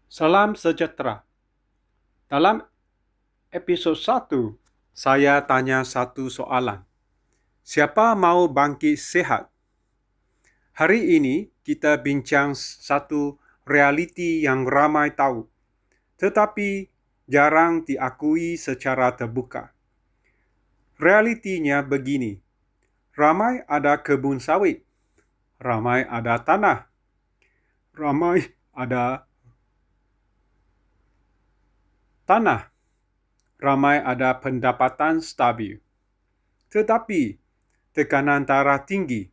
Salam sejahtera. Dalam episod 1, saya tanya satu soalan. Siapa mahu bangkit sihat? Hari ini kita bincang satu realiti yang ramai tahu, tetapi jarang diakui secara terbuka. Realitinya begini. Ramai ada kebun sawit. Ramai ada tanah. Ramai ada tanah. Ramai ada pendapatan stabil. Tetapi tekanan darah tinggi,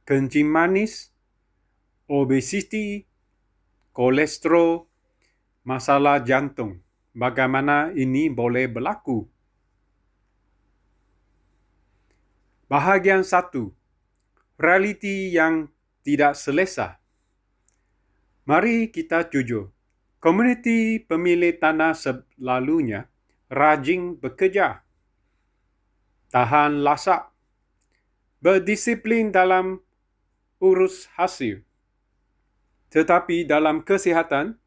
kencing manis, obesiti, kolesterol, masalah jantung. Bagaimana ini boleh berlaku? Bahagian 1. Realiti yang tidak selesa. Mari kita jujur. Komuniti pemilik tanah selalunya rajin bekerja, tahan lasak, berdisiplin dalam urus hasil. Tetapi dalam kesihatan,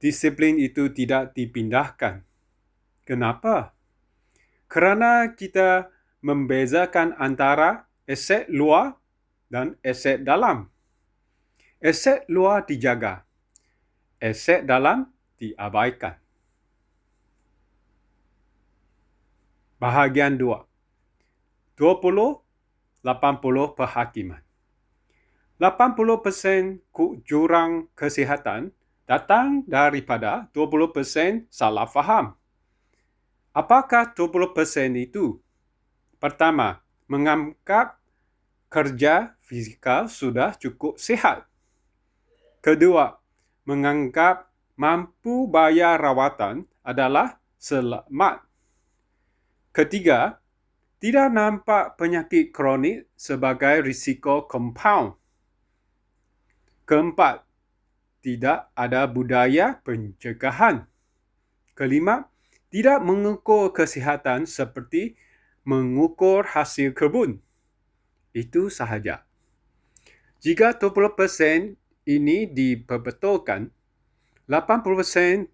disiplin itu tidak dipindahkan. Kenapa? Kerana kita membezakan antara aset luar dan aset dalam. Aset luar dijaga, aset dalam diabaikan. Bahagian 2. 20-80 perhakiman. 80% jurang kesihatan datang daripada 20% salah faham. Apakah 20% itu? Pertama, menganggap kerja fizikal sudah cukup sihat. Kedua, menganggap mampu bayar rawatan adalah selamat. Ketiga, tidak nampak penyakit kronik sebagai risiko compound. Keempat, tidak ada budaya pencegahan. Kelima, tidak mengukur kesihatan seperti mengukur hasil kebun. Itu sahaja. Jika 20% ini diperbetulkan, 80%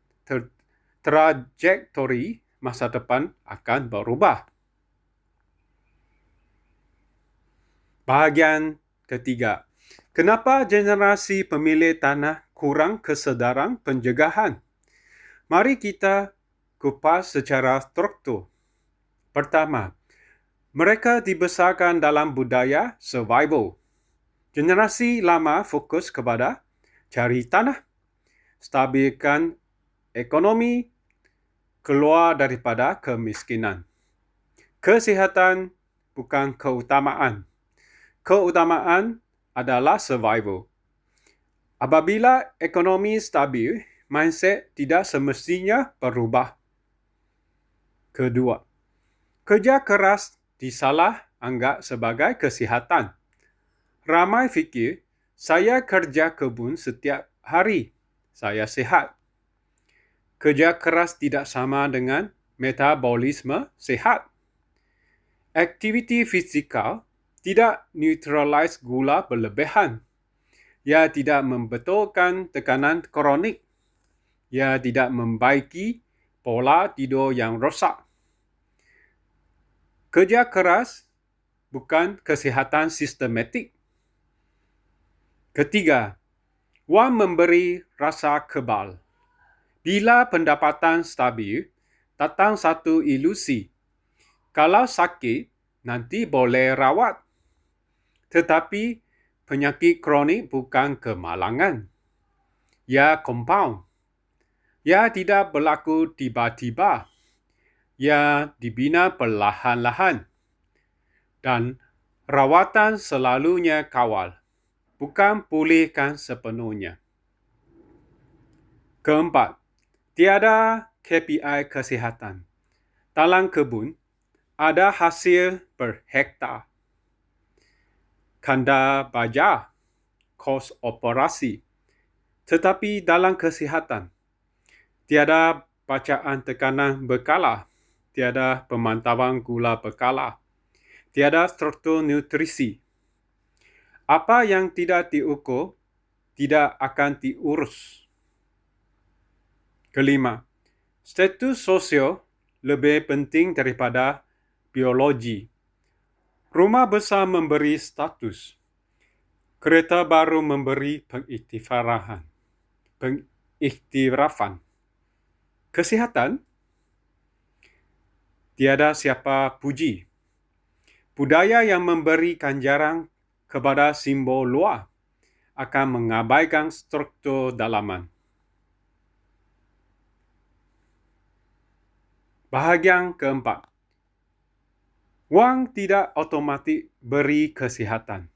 trajektori masa depan akan berubah. Bahagian ketiga. Kenapa generasi pemilik tanah kurang kesedaran pencegahan? Mari kita kupas secara struktur. Pertama, mereka dibesarkan dalam budaya survival. Generasi lama fokus kepada cari tanah, stabilkan ekonomi, keluar daripada kemiskinan. Kesihatan bukan keutamaan. Keutamaan adalah survival. Apabila ekonomi stabil, mindset tidak semestinya berubah. Kedua, kerja keras disalah anggap sebagai kesihatan. Ramai fikir, saya kerja kebun setiap hari, saya sihat. Kerja keras tidak sama dengan metabolisme sihat. Aktiviti fizikal tidak neutralize gula berlebihan. Ia tidak membetulkan tekanan kronik. Ia tidak membaiki pola tidur yang rosak. Kerja keras bukan kesihatan sistematik. Ketiga, wang memberi rasa kebal. Bila pendapatan stabil, datang satu ilusi. Kalau sakit, nanti boleh rawat. Tetapi penyakit kronik bukan kemalangan. Ia compound. Ia tidak berlaku tiba-tiba. Ia dibina perlahan-lahan. Dan rawatan selalunya kawal, bukan pulihkan sepenuhnya. Keempat, tiada KPI kesihatan. Dalam kebun, ada hasil per hektar. Kanda baja, kos operasi. Tetapi dalam kesihatan, tiada bacaan tekanan berkala, tiada pemantauan gula berkala, tiada struktur nutrisi. Apa yang tidak diukur, tidak akan diurus. Kelima, status sosial lebih penting daripada biologi. Rumah besar memberi status. Kereta baru memberi pengiktirafan. Kesihatan, tiada siapa puji. Budaya yang memberi ganjaran kepada simbol luar akan mengabaikan struktur dalaman. Bahagian keempat. Wang tidak otomatik beri kesihatan.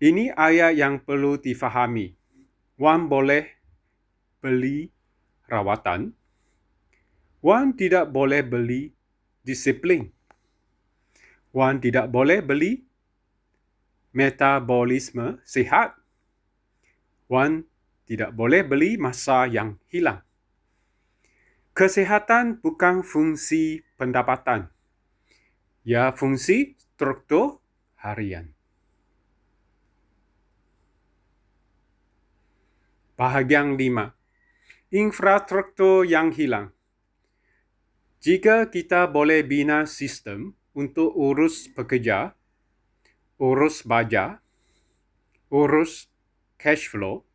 Ini ayat yang perlu difahami. Wang boleh beli rawatan. Wang tidak boleh beli disiplin. Wang tidak boleh beli metabolisme sihat. Wang tidak boleh beli masa yang hilang. Kesihatan bukan fungsi pendapatan. Ia fungsi struktur harian. Bahagian 5. Infrastruktur yang hilang. Jika kita boleh bina sistem untuk urus pekerja, urus baja, urus cash flow,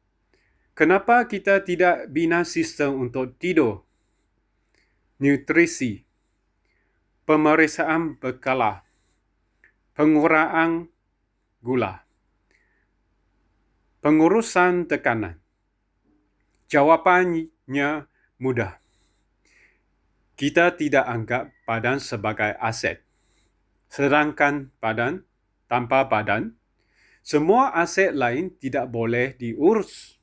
kenapa kita tidak bina sistem untuk tidur, nutrisi, pemeriksaan berkala, penguraian gula, pengurusan tekanan? Jawapannya mudah. Kita tidak anggap badan sebagai aset. Sedangkan badan tanpa badan, semua aset lain tidak boleh diurus.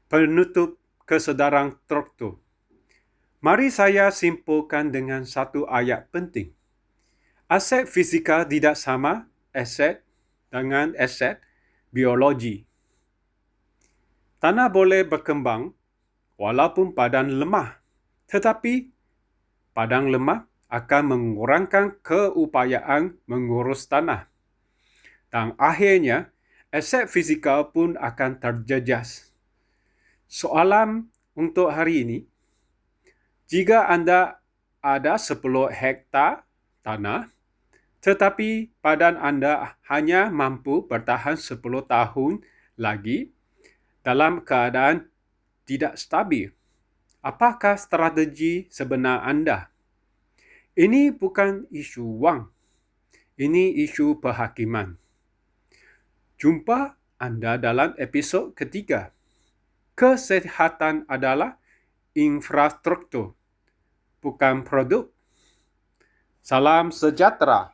Penutup kesedaran struktur. Mari saya simpulkan dengan satu ayat penting. Aset fizikal tidak sama aset dengan aset biologi. Tanah boleh berkembang walaupun badan lemah, tetapi badan lemah akan mengurangkan keupayaan mengurus tanah. Dan akhirnya, aset fizikal pun akan terjejas. Soalan untuk hari ini, jika anda ada 10 hektar tanah, tetapi badan anda hanya mampu bertahan 10 tahun lagi dalam keadaan tidak stabil, apakah strategi sebenar anda? Ini bukan isu wang. Ini isu perhakiman. Jumpa anda dalam episod ketiga. Kesihatan adalah infrastruktur, bukan produk. Salam sejahtera.